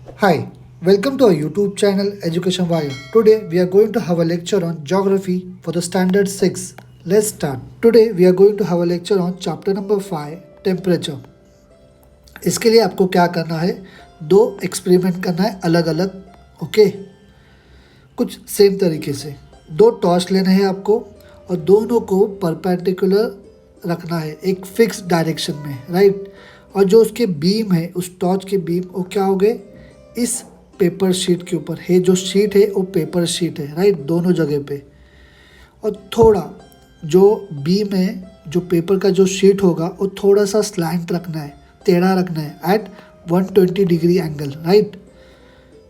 Hi, welcome to our YouTube channel Education Wire. Today we are going to have a lecture on geography for the standard 6. Let's start. Today we are going to have a lecture on chapter number 5 temperature. इसके लिए आपको क्या करना है, दो experiment करना है अलग अलग. ओके, कुछ सेम तरीके से दो टॉर्च लेने हैं आपको और दोनों को परपेंडिकुलर रखना है एक फिक्स डायरेक्शन में, राइट. और जो उसके बीम है, उस टॉर्च के बीम, वो क्या हो गए, इस पेपर शीट के ऊपर है. जो शीट है वो पेपर शीट है, राइट, दोनों जगह पे. और थोड़ा जो बीम है, जो पेपर का जो शीट होगा, वो थोड़ा सा स्लैंट रखना है, टेढ़ा रखना है एट 120 डिग्री एंगल, राइट.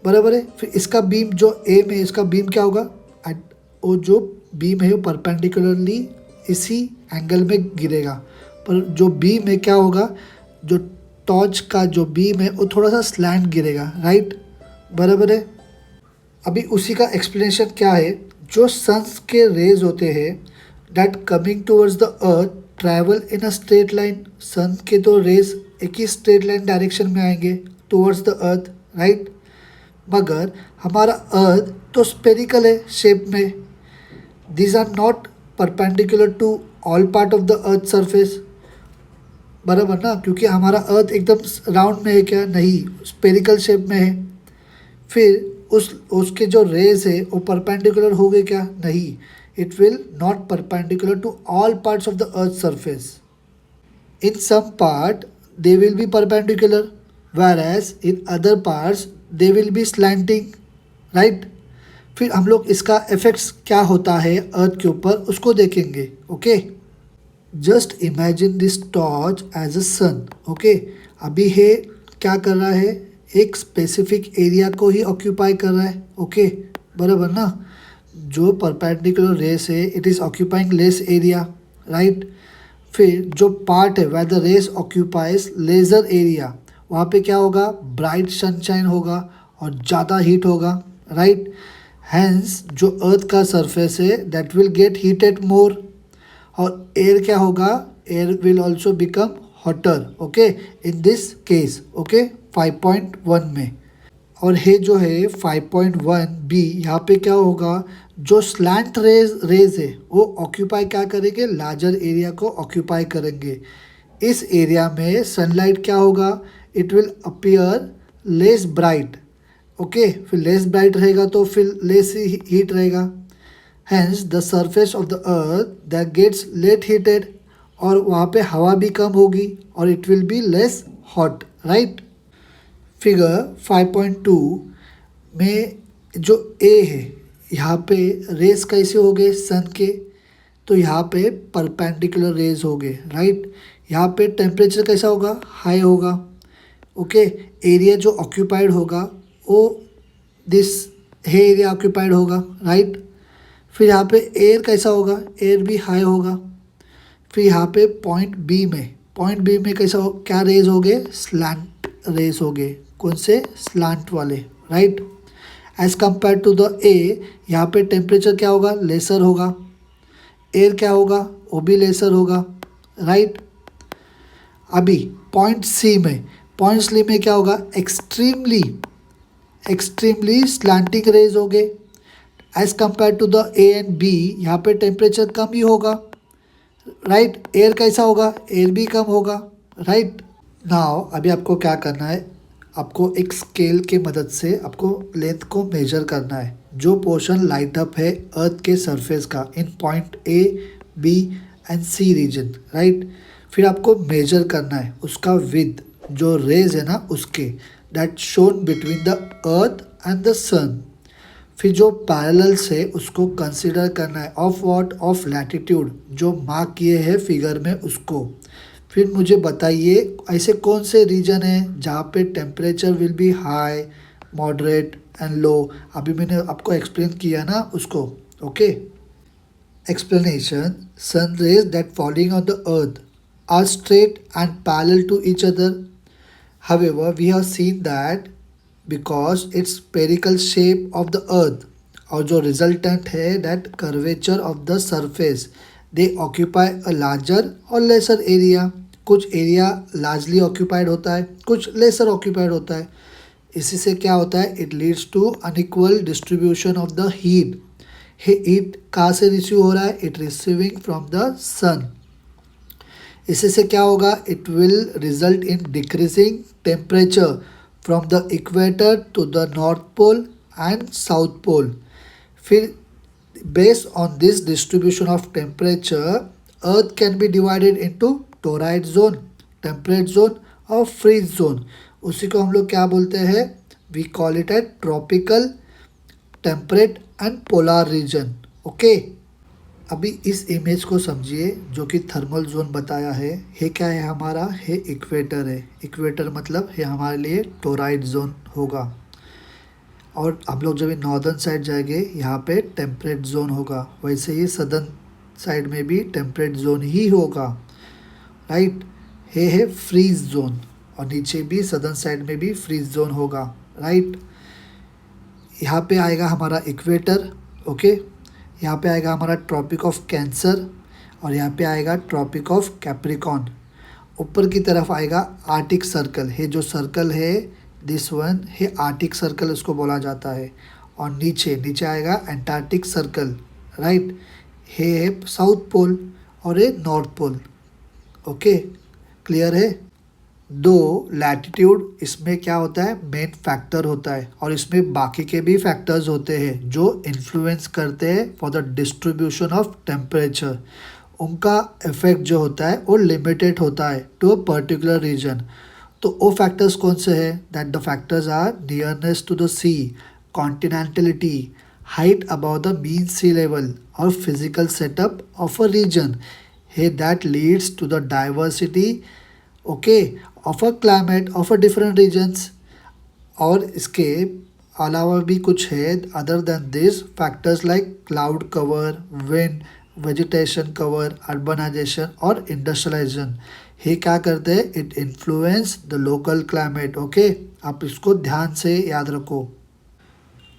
बराबर है. फिर इसका बीम जो ए में, इसका बीम क्या होगा, एट वो जो बीम है वो परपेंडिकुलरली इसी एंगल में गिरेगा. पर जो बीम है क्या होगा, जो टॉर्च का जो बीम है वो थोड़ा सा स्लैंट गिरेगा, राइट. बराबर है. अभी उसी का एक्सप्लेनेशन क्या है. जो सन्स के रेज होते हैं that coming towards the earth travel in a straight line. Sun के तो रेज एक ही स्ट्रेट लाइन डायरेक्शन में आएंगे टूवर्ड्स द अर्थ, राइट. मगर हमारा अर्थ तो स्पेरिकल है शेप में. These are not perpendicular to all part of the earth surface. बराबर ना, क्योंकि हमारा अर्थ एकदम राउंड में है क्या, नहीं, स्पेरिकल शेप में है. फिर उसके जो रेज है वो परपेंडिकुलर हो गए क्या, नहीं, it will not perpendicular to all parts of the earth surface. In some part they will be perpendicular whereas in other parts they will be slanting, right. फिर हम लोग इसका इफेक्ट्स क्या होता है अर्थ के ऊपर उसको देखेंगे. Okay, just imagine this torch as a sun. Okay, अभी है क्या कर रहा है, एक स्पेसिफिक एरिया को ही ऑक्यूपाई कर रहा है. ओके, बराबर ना. जो परपेंडिकुलर रेस है it is occupying less area, right. फिर जो पार्ट है where the rays occupies larger area, वहाँ पे क्या होगा, ब्राइट सनशाइन होगा और ज़्यादा हीट होगा, राइट. हैंस जो अर्थ का सरफेस है दैट विल गेट हीटेड मोर. और एयर क्या होगा, air will also become hotter. Okay, in this case. Okay, 5.1 में. और ये जो है 5.1 बी, यहाँ पे क्या होगा, जो स्लैंट रेज है वो ऑक्यूपाई क्या करेंगे, लार्जर एरिया को ऑक्यूपाई करेंगे. इस एरिया में सनलाइट क्या होगा, it will appear less bright. Okay, फिर लेस ब्राइट रहेगा तो फिर लेस हीट रहेगा. Hence the surface of the earth that gets late heated, और वहाँ पे हवा भी कम होगी और it will be less hot, right. Figure 5.2 में जो ए है, यहाँ पे रेस कैसे हो गए सन के, तो यहाँ पे परपेंडिकुलर रेज हो गए, राइट. यहाँ पे टेम्परेचर कैसा होगा, हाई होगा. ओके, एरिया जो ऑक्यूपाइड होगा वो दिस है एरिया ऑक्यूपाइड होगा, राइट. फिर यहाँ पे एयर कैसा होगा, एयर भी हाई होगा. फिर यहाँ पे पॉइंट बी में कैसा हो, क्या रेज हो गए, स्लैंट रेज हो गए. कौन से, स्लैंट वाले, right. As compare to the A, यहाँ पे टेम्परेचर क्या होगा, लेसर होगा. एयर क्या होगा, वो भी लेसर होगा, राइट. अभी पॉइंट सी में क्या होगा, एक्सट्रीमली स्लैंटिंग रेज हो गए. As compare to the A and B, यहाँ पे टेम्परेचर कम ही होगा, राइट. एयर कैसा होगा, एयर भी कम होगा, राइट. नाउ अभी आपको क्या करना है, आपको एक स्केल के मदद से आपको लेंथ को मेजर करना है. जो पोर्शन लाइट अप है अर्थ के सरफेस का in point A, B and C region, right. फिर आपको मेजर करना है उसका विथ, जो रेज है ना उसके, that shown between the earth and the sun. फिर जो पैरेलल्स है उसको कंसिडर करना है, ऑफ व्हाट, ऑफ लैटिट्यूड, जो मार्क किए हैं फिगर में उसको. फिर मुझे बताइए ऐसे कौन से रीजन है जहाँ पे temperature will be high, moderate and low. अभी मैंने आपको एक्सप्लेन किया ना उसको. Okay, explanation. Sun rays that falling on the earth are straight and parallel to each other. However, we have seen that because its spherical shape of the earth, और जो resultant है that curvature of the surface, they occupy a larger or lesser area. कुछ area largely occupied होता है, कुछ laser occupied होता है. इसी से क्या होता है, it leads to unequal distribution of the heat. Heat कहाँ से रिसीव हो रहा है, it receiving from the sun. इसी से क्या होगा, it will result in decreasing temperature from the equator to the north pole and south pole. फिर based on this distribution of temperature, earth can be divided into torrid zone, temperate zone और freeze zone। उसी को हम लोग क्या बोलते हैं, we call it a tropical, temperate and polar region। Okay, अभी इस इमेज को समझिए जो कि थर्मल जोन बताया है। ये क्या है हमारा, है इक्वेटर है। इक्वेटर मतलब है हमारे लिए टोराइड जोन होगा। और हम लोग जब नॉर्दर्न साइड जाएंगे यहाँ पे टेम्परेट जोन होगा, वैसे ही सदर्न साइड में भी टेम्परेट जोन ही होगा, राइट। ये है फ्रीज जोन, और नीचे भी सदर्न साइड में भी फ्रीज जोन होगा, राइट। यहाँ पे आएगा हमारा इक्वेटर, ओके। यहाँ पे आएगा हमारा ट्रॉपिक ऑफ कैंसर, और यहाँ पे आएगा ट्रॉपिक ऑफ कैप्रिकॉन। ऊपर की तरफ आएगा आर्टिक सर्कल, ये जो सर्कल है दिस वन है आर्टिक सर्कल उसको बोला जाता है। और नीचे नीचे आएगा एंटार्क्टिक सर्कल, राइट। ये है साउथ पोल और ये नॉर्थ पोल, ओके, क्लियर है। दो लैटिट्यूड इसमें क्या होता है, मेन फैक्टर होता है, और इसमें बाकी के भी फैक्टर्स होते हैं जो इन्फ्लुएंस करते हैं for the distribution of temperature. उनका इफेक्ट जो होता है वो लिमिटेड होता है टू अ पर्टिकुलर रीजन। तो वो फैक्टर्स कौन से हैं, that the factors are nearness to the sea, continentality, height above the mean sea level, और physical setup of a region है that leads to the diversity, okay, of a climate of a different regions. और इसके अलावा भी कुछ है other than this factors like cloud cover, wind, vegetation cover, urbanisation और industrialisation. ये क्या करते हैं, it influence the local climate, okay. आप इसको ध्यान से याद रखो।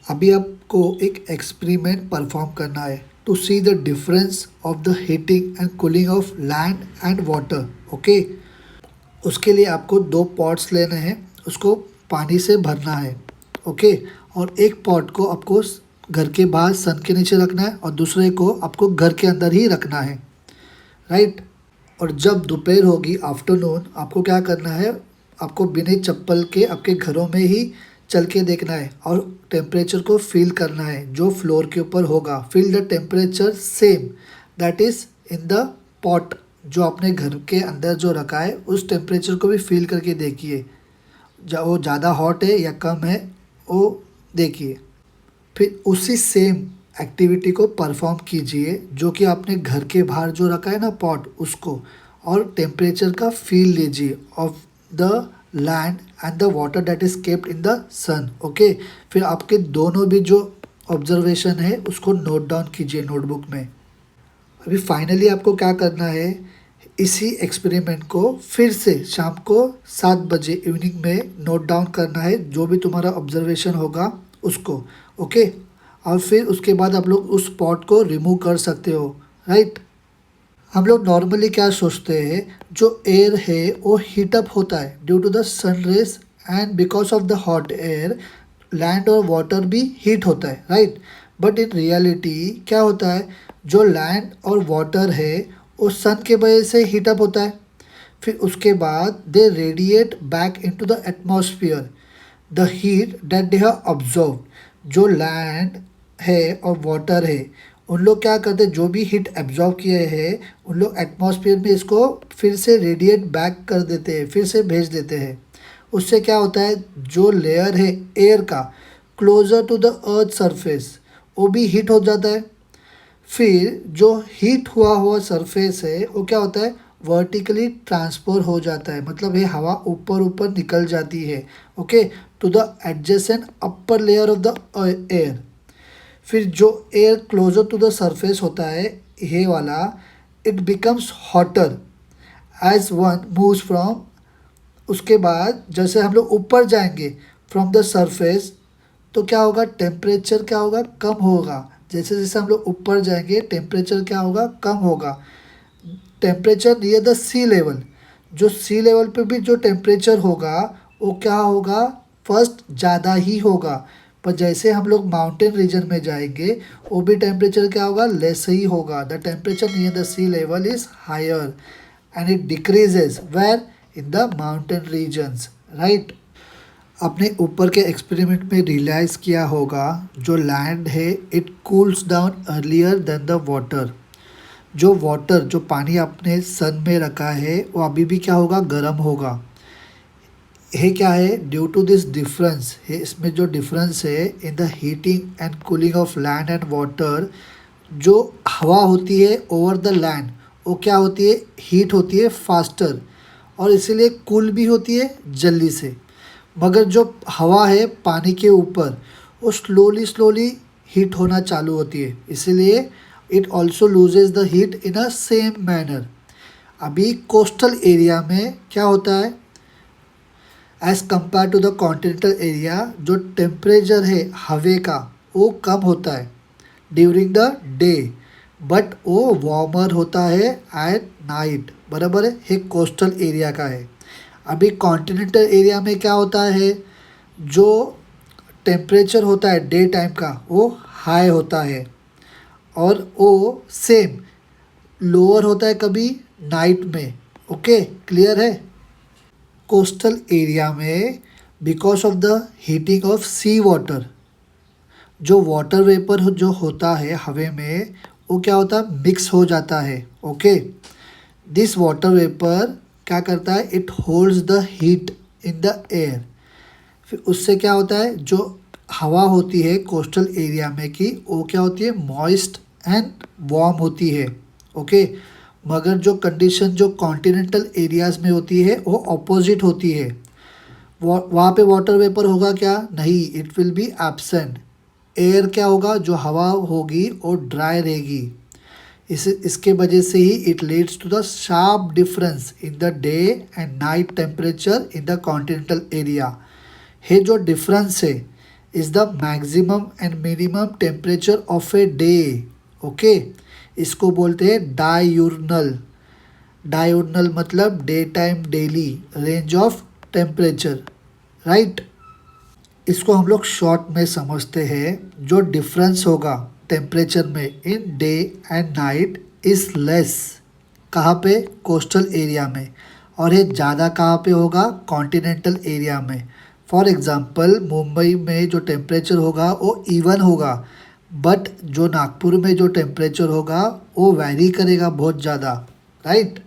अभी आपको एक एक्सपेरिमेंट परफॉर्म करना है to see the difference of the heating and cooling of land and water, okay. उसके लिए आपको दो पॉट्स लेने हैं, उसको पानी से भरना है, ओके। और एक पॉट को आपको घर के बाहर सन के नीचे रखना है, और दूसरे को आपको घर के अंदर ही रखना है, राइट। और जब दोपहर होगी, आफ्टरनून, आपको क्या करना है, आपको बिना चप्पल के आपके घरों में ही चल के देखना है और टेम्परेचर को फील करना है जो फ्लोर के ऊपर होगा। Feel the temperature same that is in the pot, जो आपने घर के अंदर जो रखा है उस टेम्परेचर को भी फील करके देखिए, वो ज़्यादा हॉट है या कम है वो देखिए। फिर उसी सेम एक्टिविटी को परफॉर्म कीजिए जो कि आपने घर के बाहर जो रखा है ना पॉट उसको, और टेम्परेचर का फील लीजिए of the land and the water that is kept in the sun, okay. फिर आपके दोनों भी जो ऑब्जर्वेशन है उसको नोट डाउन कीजिए नोटबुक में। अभी फाइनली आपको क्या करना है, इसी एक्सपेरिमेंट को फिर से शाम को 7 बजे इवनिंग में नोट डाउन करना है जो भी तुम्हारा ऑब्जर्वेशन होगा उसको, ओके। और फिर उसके बाद आप लोग उस पॉट को रिमूव कर सकते हो, राइट। हम लोग नॉर्मली क्या सोचते हैं, जो एयर है वो हीटअप होता है due to the sun rays, and because of the hot air land और वाटर भी हीट होता है, राइट। बट इन रियलिटी क्या होता है, जो लैंड और वाटर है वो सन के वजह से हीटअप होता है। फिर उसके बाद they radiate back into the atmosphere the heat that they have observe. जो लैंड है और वाटर है उन लोग क्या करते हैं, जो भी हीट एब्जॉर्व किए हैं उन लोग एटमॉस्फेयर में इसको फिर से रेडिएट बैक कर देते हैं, फिर से भेज देते हैं। उससे क्या होता है, जो लेयर है एयर का closer to the earth surface वो भी हीट हो जाता है। फिर जो हीट हुआ हुआ सरफेस है वो क्या होता है, वर्टिकली ट्रांसफर हो जाता है, मतलब ये हवा ऊपर ऊपर निकल जाती है, okay, to the adjacent upper layer of the air. फिर जो air closer to the surface होता है ये वाला, it becomes hotter as one moves from. उसके बाद जैसे हम लोग ऊपर जाएंगे फ्रॉम द सरफेस तो क्या होगा, टेम्परेचर क्या होगा, कम होगा। जैसे जैसे हम लोग ऊपर जाएंगे टेम्परेचर क्या होगा, कम होगा। Temperature near the sea level, जो सी लेवल पे भी जो टेम्परेचर होगा वो क्या होगा, फर्स्ट ज़्यादा ही होगा, पर जैसे हम लोग माउंटेन रीजन में जाएंगे वो भी टेम्परेचर क्या होगा, लेस ही होगा. The temperature near the sea level is higher and it decreases where, in the mountain regions, right. आपने ऊपर के एक्सपेरिमेंट में रियलाइज़ किया होगा जो लैंड है it cools down earlier than the water. जो वाटर, जो पानी आपने सन में रखा है वो अभी भी क्या होगा, गर्म होगा. ये क्या है, ड्यू टू दिस डिफरेंस है, इसमें जो डिफरेंस है in the heating and cooling of land and water. जो हवा होती है ओवर द लैंड वो क्या होती है, हीट होती है फास्टर, और इसीलिए कूल भी होती है जल्दी से. मगर जो हवा है पानी के ऊपर वो स्लोली स्लोली हीट होना चालू होती है, इसीलिए it also loses the heat in a same manner. अभी कोस्टल एरिया में क्या होता है, as compare to the continental area, जो टेम्परेचर है हवे का वो कम होता है ड्यूरिंग द डे, बट वो वार्मर होता है एट नाइट. बराबर है, ये कोस्टल एरिया का है. अभी कॉन्टिनेंटल एरिया में क्या होता है, जो टेम्परेचर होता है डे टाइम का वो हाई होता है, और वो सेम लोअर होता है कभी नाइट में. ओके, क्लियर है. कोस्टल एरिया में because of the heating of sea water, जो वाटर वेपर जो होता है हवे में वो क्या होता है, मिक्स हो जाता है. ओके, दिस वाटर वेपर क्या करता है, it holds the heat in the air. फिर उससे क्या होता है, जो हवा होती है कोस्टल एरिया में की वो क्या होती है, मॉइस्ट एंड वार्म होती है. ओके, मगर जो कंडीशन जो कॉन्टिनेंटल एरियाज़ में होती है वो अपोजिट होती है. वहाँ पे वाटर वेपर होगा क्या, नहीं, it will B absent. Air क्या होगा, जो हवा होगी वो ड्राई रहेगी. इसके वजह से ही it leads to the sharp difference in the day and night temperature in the continental area. है जो डिफरेंस है is the maximum and minimum temperature of a day. Okay, इसको बोलते हैं डायूर्नल. डायूर्नल मतलब day time daily range of temperature, right. इसको हम लोग शॉर्ट में समझते हैं. जो डिफरेंस होगा टेम्परेचर में in day and night is less, कहाँ पे, कोस्टल एरिया में, और ये ज़्यादा कहाँ पे होगा, कॉन्टिनेंटल एरिया में. फॉर एग्ज़ाम्पल मुंबई में जो टेम्परेचर होगा वो इवन होगा, बट जो नागपुर में जो टेम्परेचर होगा वो वैरी करेगा बहुत ज़्यादा, राइट.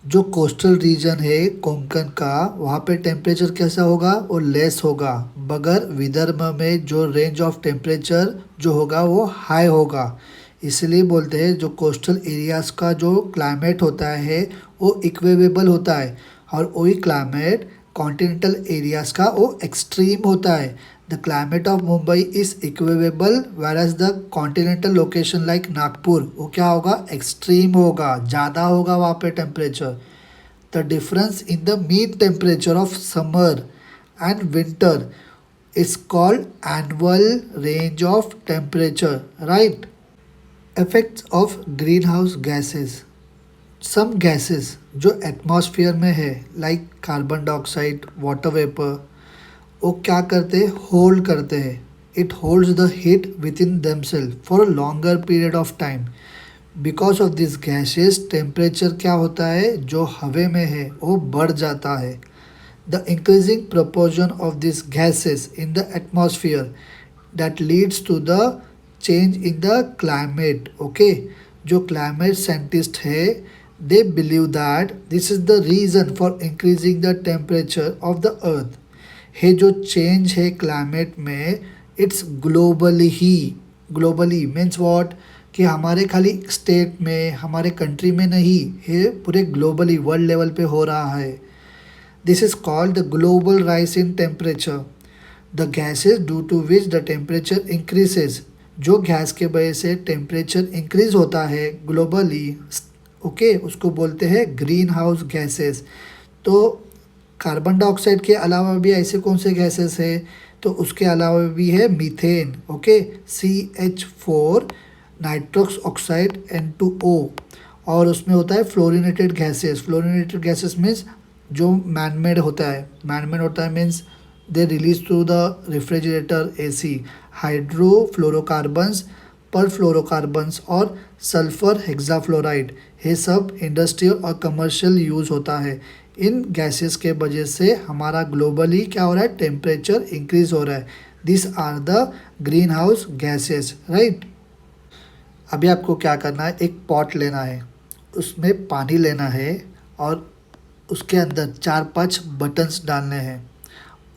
जो कोस्टल रीजन है कोंकण का वहाँ पे टेम्परेचर कैसा होगा, वो लेस होगा, मगर विदर्भ में जो रेंज ऑफ टेम्परेचर जो होगा वो हाई होगा. इसलिए बोलते हैं जो कोस्टल एरियाज़ का जो क्लाइमेट होता है वो इक्वेबल होता है, और वही क्लाइमेट कॉन्टिनेंटल एरियाज़ का वो एक्सट्रीम होता है. The climate of Mumbai is equable whereas the continental location like Nagpur वो क्या होगा, एक्सट्रीम होगा, ज़्यादा होगा वहाँ पे temperature. The difference in the mean temperature of summer and winter is called annual range of temperature, right. Effects of green house gases. Some gases जो एटमॉस्फेयर में है like carbon dioxide, water vapour, वो क्या करते हैं, होल्ड करते हैं. It holds the heat with in themself for a longer period of time. Because of this gases temperature क्या होता है, जो हवे में है वो बढ़ जाता है. The increasing proportion of this gases in the atmosphere that leads to the change in the climate. Okay, जो क्लाइमेट साइंटिस्ट है they believe that this is the reason for increasing the temperature of the earth. है जो change है climate में it's globally ही. Globally means what, कि हमारे खाली स्टेट में हमारे कंट्री में नहीं है, पूरे ग्लोबली वर्ल्ड लेवल पे हो रहा है. This is called the global rise in temperature. The gases due to which the temperature increases, जो गैस के वजह से टेम्परेचर इंक्रीज होता है ग्लोबली, ओके, उसको बोलते हैं ग्रीन हाउस गैसेस. तो कार्बन डाइऑक्साइड के अलावा भी ऐसे कौन से गैसेस है, तो उसके अलावा भी है methane. Okay, CH4 nitrous oxide N2O, और उसमें होता है fluorinated gases. Fluorinated gases means जो मैनमेड होता है. मैनमेड होता है means they release through the refrigerator AC हाइड्रोफ्लोरोकार्बन्स परफ्लोरोकार्बन्स और सल्फर हेक्साफ्लोराइड। ये सब इंडस्ट्रियल और कमर्शियल यूज़ होता है। इन गैसेस के वजह से हमारा ग्लोबली क्या हो रहा है, टेम्परेचर इंक्रीज हो रहा है। This are the green house gases, right. अभी आपको क्या करना है, एक पॉट लेना है, उसमें पानी लेना है और उसके अंदर 4-5 बटन्स डालने हैं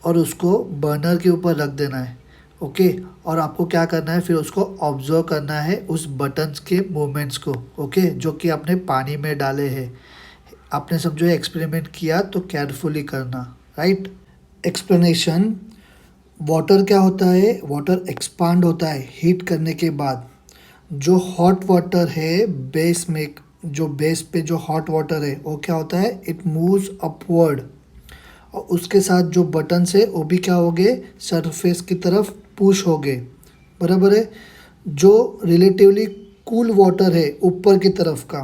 और उसको बर्नर के ऊपर रख देना है। ओके, और आपको क्या करना है, फिर उसको ऑब्जर्व करना है उस बटन्स के मूवमेंट्स को। ओके, जो कि आपने पानी में डाले हैं। आपने सब जो एक्सपेरिमेंट किया तो केयरफुली करना, राइट। एक्सप्लेनेशन। वाटर क्या होता है, वाटर एक्सपांड होता है हीट करने के बाद। जो हॉट वाटर है बेस में, जो बेस पे जो हॉट वाटर है वो क्या होता है, इट मूव्स अपवर्ड, और उसके साथ जो बटन्स है वो भी क्या हो गए, सरफेस की तरफ पुश हो गए, बराबर है। जो रिलेटिवली कूल वाटर है ऊपर की तरफ का,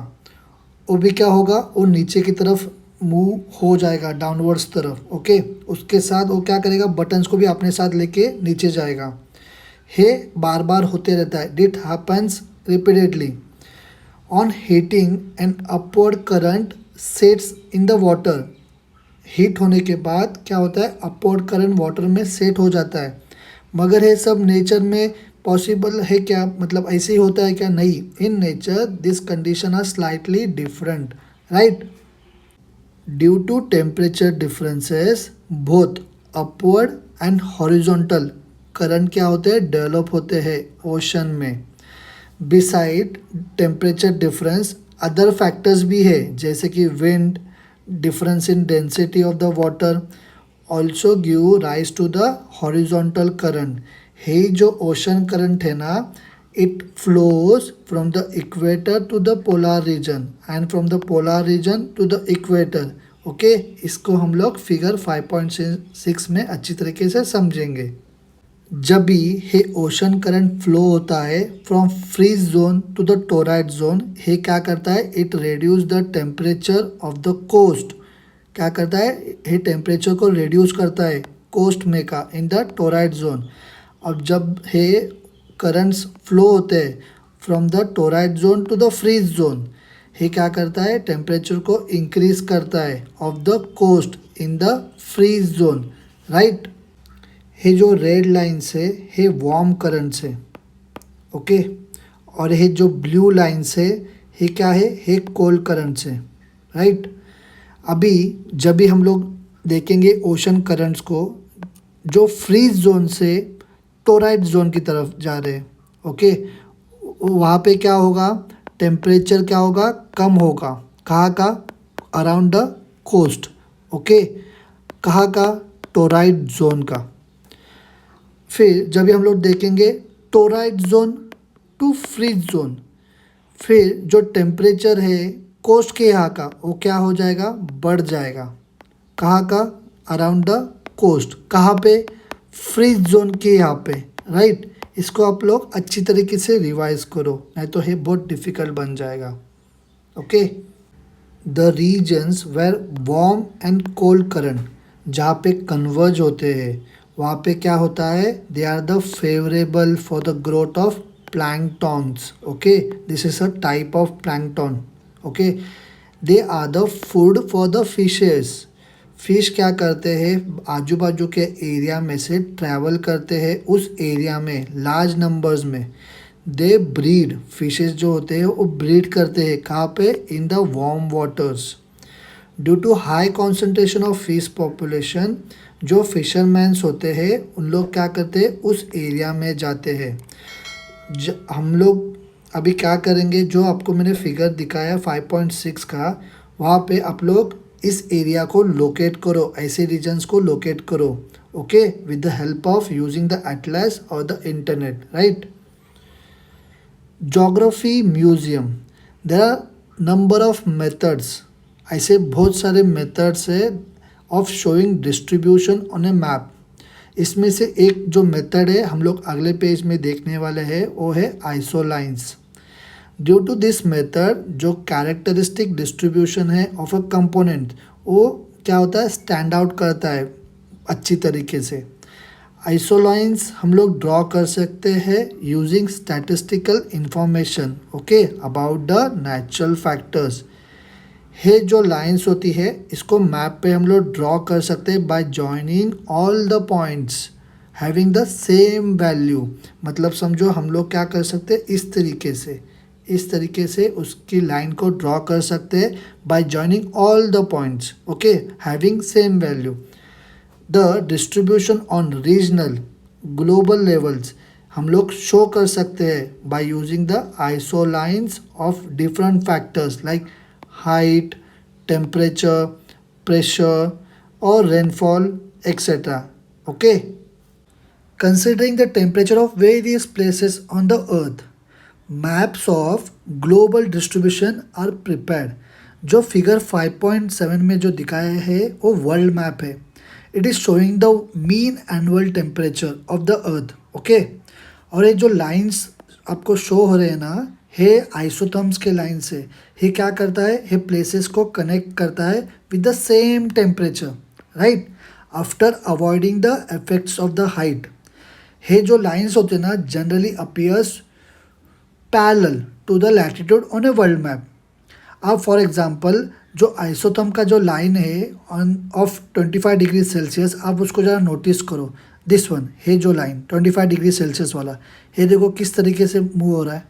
वो भी क्या होगा, वो नीचे की तरफ मूव हो जाएगा, डाउनवर्ड्स तरफ। ओके, उसके साथ वो क्या करेगा, बटन्स को भी अपने साथ लेके नीचे जाएगा। हे बार बार होते रहता है, it happens repeatedly. On heating and upward current sets in the water. Heat होने के बाद क्या होता है, अपवर्ड करंट वाटर में सेट हो जाता है। मगर ये सब नेचर में पॉसिबल है क्या, मतलब ऐसे ही होता है क्या, नहीं। In nature this condition are slightly different, right. Due to temperature differences both upward and horizontal current क्या होते हैं, डेवलप होते हैं ओशन में। Beside temperature difference other factors भी है, जैसे कि wind, difference in density of the water also give rise to the horizontal current. हे जो ओशन करंट है ना, it flows from the equator to the polar region and from the polar region to the equator. Okay, इसको हम लोग figure 5.6 में अच्छी तरीके से समझेंगे। जब भी ये ओशन करंट फ्लो होता है from frigid zone to the torrid zone, ये क्या करता है, it reduce the temperature of the coast. क्या करता है, ये टेम्परेचर को रिड्यूस करता है कोस्ट में का इन द टोराइड जोन। और जब ये करंट्स फ्लो होते हैं from the torrid zone to the frigid zone, ये क्या करता है, टेम्परेचर को इंक्रीज करता है of the coast in the frigid zone, right. ये जो रेड लाइन्स है ये वार्म करंट्स है, ओके। और ये जो ब्लू लाइन्स है ये क्या है, ये कोल्ड करंट्स है, राइट। अभी जब भी हम लोग देखेंगे ओशन करंट्स को, जो फ्रीज जोन से टोराइड जोन की तरफ जा रहे हैं, ओके, वहाँ पे क्या होगा, टेम्परेचर क्या होगा, कम होगा। कहाँ का, अराउंड द कोस्ट, ओके। कहाँ का, टोराइड जोन का। फिर जब भी हम लोग देखेंगे torrid zone to frigid zone, फिर जो टेम्परेचर है कोस्ट के यहाँ का वो क्या हो जाएगा, बढ़ जाएगा। कहाँ का, अराउंड द कोस्ट। कहाँ पे, फ्रीज जोन के यहाँ पे, राइट। इसको आप लोग अच्छी तरीके से रिवाइज करो, नहीं तो ये बहुत डिफ़िकल्ट बन जाएगा, okay. The regions where warm and cold current, जहाँ पे कन्वर्ज होते हैं वहाँ पे क्या होता है, they are the favourable for the growth of planktons, okay. This is a type of plankton, okay. They are the food for the fishes. Fish क्या करते हैं, आजू बाजू के एरिया में से ट्रैवल करते हैं उस एरिया में लार्ज नंबर्स में। दे ब्रीड, फिशेस जो होते हैं वो ब्रीड करते हैं कहाँ पे, in the warm waters. Due to high concentration of fish population, जो फिशरमैन्स होते हैं उन लोग क्या करते हैं, उस एरिया में जाते हैं। हम लोग अभी क्या करेंगे, जो आपको मैंने फिगर दिखाया 5.6 का, वहाँ पे आप लोग इस एरिया को लोकेट करो, ऐसे रीजन्स को लोकेट करो, okay, with the help of using the atlas और the internet, right. Geography museum, there are number of methods, ऐसे बहुत सारे मेथड्स है of showing distribution on a map. इसमें से एक जो मेथड है हम लोग अगले पेज में देखने वाले हैं वो है आइसोलाइंस। ड्यू टू दिस मेथड, जो कैरेक्टरिस्टिक डिस्ट्रीब्यूशन है ऑफ अ कंपोनेंट, वो क्या होता है, स्टैंड आउट करता है अच्छी तरीके से। आइसोलाइंस हम लोग ड्रॉ कर सकते हैं using statistical information okay about the natural factors. ये जो लाइंस होती है इसको मैप पे हम लोग ड्रॉ कर सकते हैं by joining all the points having the same value. मतलब समझो हम लोग क्या कर सकते हैं इस तरीके से उसकी लाइन को ड्रॉ कर सकते हैं by joining all the points okay having same value. The distribution on regional global levels हम लोग शो कर सकते हैं by using the isolines of different factors like height, temperature, pressure और rainfall etcetera okay. Considering the temperature of various places on the earth, maps of global distribution are prepared। जो figure 5.7 में जो दिखाया है वो वर्ल्ड मैप है। It is showing the mean annual temperature of the earth okay. और ये जो लाइंस आपको शो हो रहे हैं ना, ये आइसोथर्म्स के लाइंस है। ये क्या करता है, ये प्लेसेस को कनेक्ट करता है with the same temperature right after avoiding the effects of the height. ये जो लाइंस होते हैं ना generally appears parallel to the latitude on a world map. अब फॉर एग्जांपल जो आइसोथर्म का जो लाइन है ऑन ऑफ 25 डिग्री सेल्सियस, आप उसको ज़रा नोटिस करो। दिस वन है जो लाइन 25 डिग्री सेल्सियस वाला, ये देखो किस तरीके से मूव हो रहा है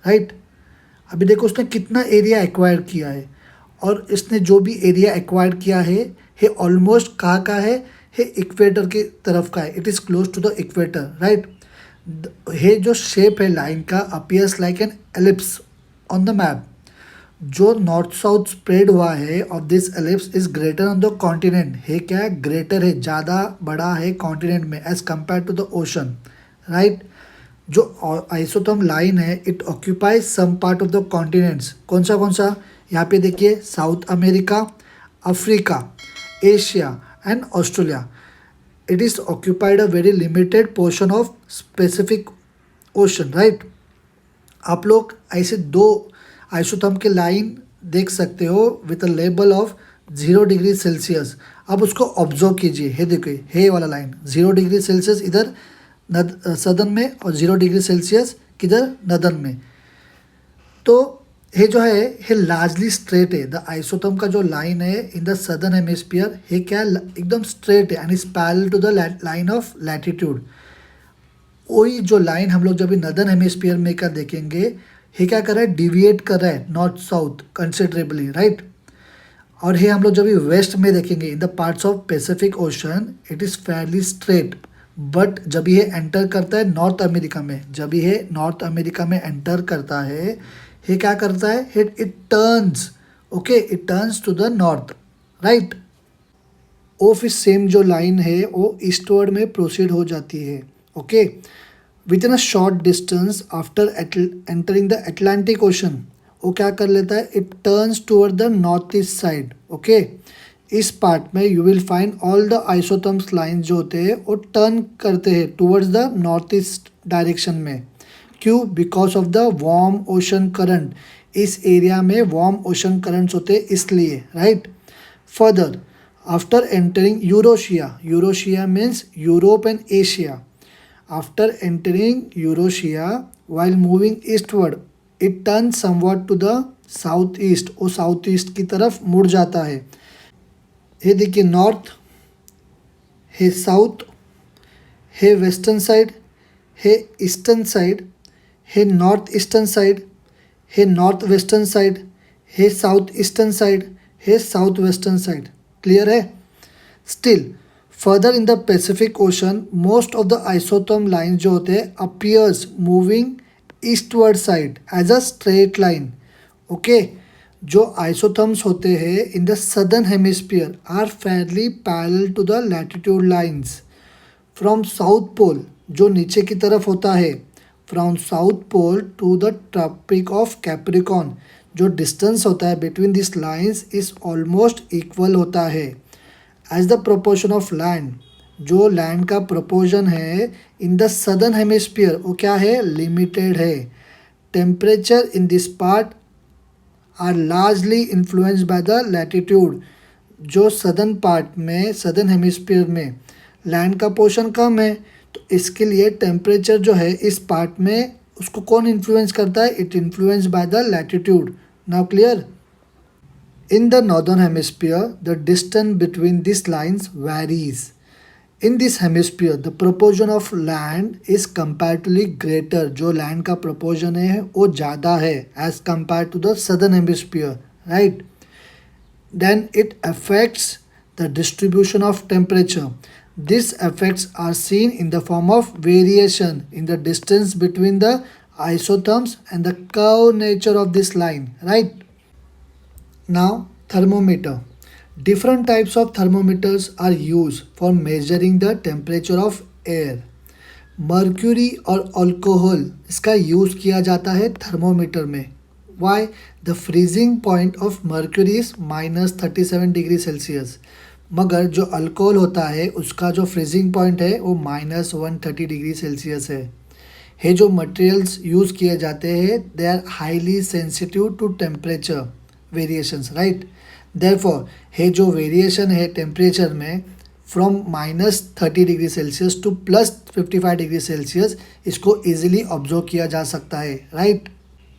राइट। अभी देखो उसने कितना एरिया एक्वायर किया है, और इसने जो भी एरिया एक्वायर किया है ये ऑलमोस्ट कहाँ का है, ये इक्वेटर की तरफ का है। It is close to the equator right. ये जो शेप है लाइन का appears like an ellipse on the map. जो नॉर्थ साउथ स्प्रेड हुआ है of this ellipse is greater on the continent. है क्या है, ग्रेटर है, ज़्यादा बड़ा है कॉन्टिनेंट में as compare to the ocean right. जो आइसोथर्म लाइन है it occupies some part of the continents. कौन सा यहाँ पे देखिए, South America, Africa, Asia and Australia. It is occupied a very limited portion of specific ocean right. आप लोग ऐसे दो आइसोथर्म के लाइन देख सकते हो with a label of 0 degree Celsius. अब उसको ऑब्जर्व कीजिए, हे देखिए हे वाला लाइन 0 डिग्री सेल्सियस इधर सदर्न में और 0 डिग्री सेल्सियस किधर नदर्न में। तो ये जो है ये लार्जली स्ट्रेट है। द आइसोथर्म का जो लाइन है इन द सदर्न हेमिस्फीयर ये क्या एकदम स्ट्रेट है and is parallel to the line of latitude. वही जो लाइन हम लोग जब नदर्न हेमिस्फीयर में का देखेंगे ये क्या कर रहा है, डिविएट कर रहा है नॉर्थ साउथ कंसिडरेबली राइट। और ये हम लोग जब वेस्ट में देखेंगे in the parts of Pacific ocean it is Fairlie straight. But जब ये एंटर करता है नॉर्थ अमेरिका में, जब ये नॉर्थ अमेरिका में एंटर करता है ये क्या करता है, it turns okay, it turns to the north right. वो फिर सेम जो लाइन है वो ईस्टवर्ड में प्रोसीड हो जाती है okay. With in a short distance after entering the Atlantic ocean वो क्या कर लेता है, it turns toward the north east side okay. इस पार्ट में you will find all the isotherms line जो होते हैं वो टर्न करते हैं towards the north east direction में। क्यों, because of the warm ocean current. इस एरिया में वार्म ओशन करंट्स होते हैं इसलिए right. Further after entering Eurasia, Eurasia means Europe and Asia. After entering Eurasia while moving eastward it turns somewhat to the south east, वो south east की तरफ मुड़ जाता है। ये देखिए नॉर्थ है, साउथ है, वेस्टर्न साइड है, ईस्टर्न साइड है, नॉर्थ ईस्टर्न साइड है, नॉर्थ वेस्टर्न साइड है, साउथ ईस्टर्न साइड है, साउथ वेस्टर्न साइड। क्लियर है। Still further in the Pacific Ocean most of the isotherm line जो होते हैं appears moving eastward side as a straight line okay. जो isotherms होते हैं in the southern hemisphere are fairly parallel to the latitude lines from south pole, जो नीचे की तरफ होता है, from south pole to the tropic of Capricorn. जो डिस्टेंस होता है between this lines is almost equal होता है। As the proportion of land, जो लैंड का प्रोपोर्शन है इन द सदर्न हेमिस्फीयर वो क्या है, लिमिटेड है। Temperature in this part are largely influenced by the latitude. जो सदर्न पार्ट में, सदर्न हेमिस्फीयर में लैंड का पोर्शन कम है, तो इसके लिए टेम्परेचर जो है इस पार्ट में उसको कौन इन्फ्लुएंस करता है? It influence by the latitude. Now clear? In the northern hemisphere, the distance between these lines varies. In this hemisphere, the proportion of land is comparatively greater. जो land का proportion है वो ज़्यादा है as compared to the southern hemisphere, right? Then it affects the distribution of temperature. These effects are seen in the form of variation in the distance between the isotherms and the curved nature of this line, right? Now, thermometer. Different types of thermometers are used for measuring the temperature of air. Mercury और alcohol इसका use किया जाता है thermometer में. Why? The freezing point of mercury is -37 degree Celsius. मगर जो alcohol होता है उसका जो फ्रीजिंग पॉइंट है वो -130 डिग्री सेल्सियस है. ये जो मटेरियल्स यूज़ किए जाते हैं they are highly sensitive to temperature variations, right? Therefore ये जो वेरिएशन है टेम्परेचर में from -30 degree Celsius to +55 degree Celsius, इसको इजीली ऑब्जर्व किया जा सकता है, right?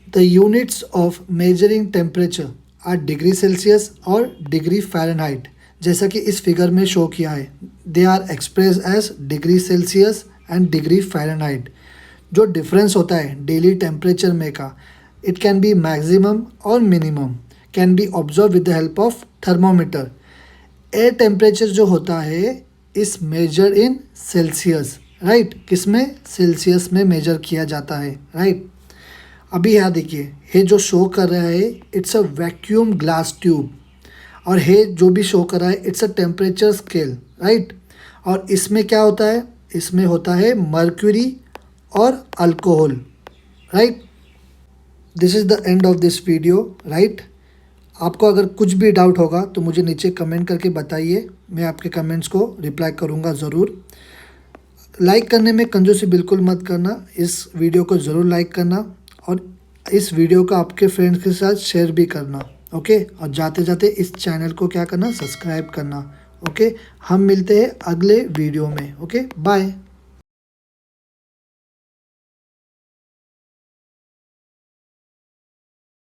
The units of measuring temperature are degree Celsius और डिग्री फ़ारेनहाइट. जैसा कि इस फिगर में शो किया है, they are express as degree Celsius and degree Fahrenheit. जो डिफरेंस होता है डेली टेम्परेचर में का, इट कैन बी मैक्सिमम और minimum, can be observe with the help of thermometer. Air temperature जो होता है इस मेजर इन सेल्सियस, राइट? किसमें? सेल्सियस में मेजर किया जाता है, राइट? अभी यहाँ देखिए, ये जो शो कर रहा है it's a vacuum glass tube, और ये जो भी शो कर रहा है it's a temperature scale, right? और इसमें क्या होता है? इसमें होता है मर्क्यूरी और alcohol, right? This is the end of this video, right? आपको अगर कुछ भी डाउट होगा तो मुझे नीचे कमेंट करके बताइए, मैं आपके कमेंट्स को रिप्लाई करूँगा ज़रूर. लाइक करने में कंजूसी बिल्कुल मत करना, इस वीडियो को ज़रूर लाइक करना और इस वीडियो को आपके फ्रेंड्स के साथ शेयर भी करना, ओके? और जाते जाते इस चैनल को क्या करना? सब्सक्राइब करना, ओके? हम मिलते हैं अगले वीडियो में, ओके? बाय.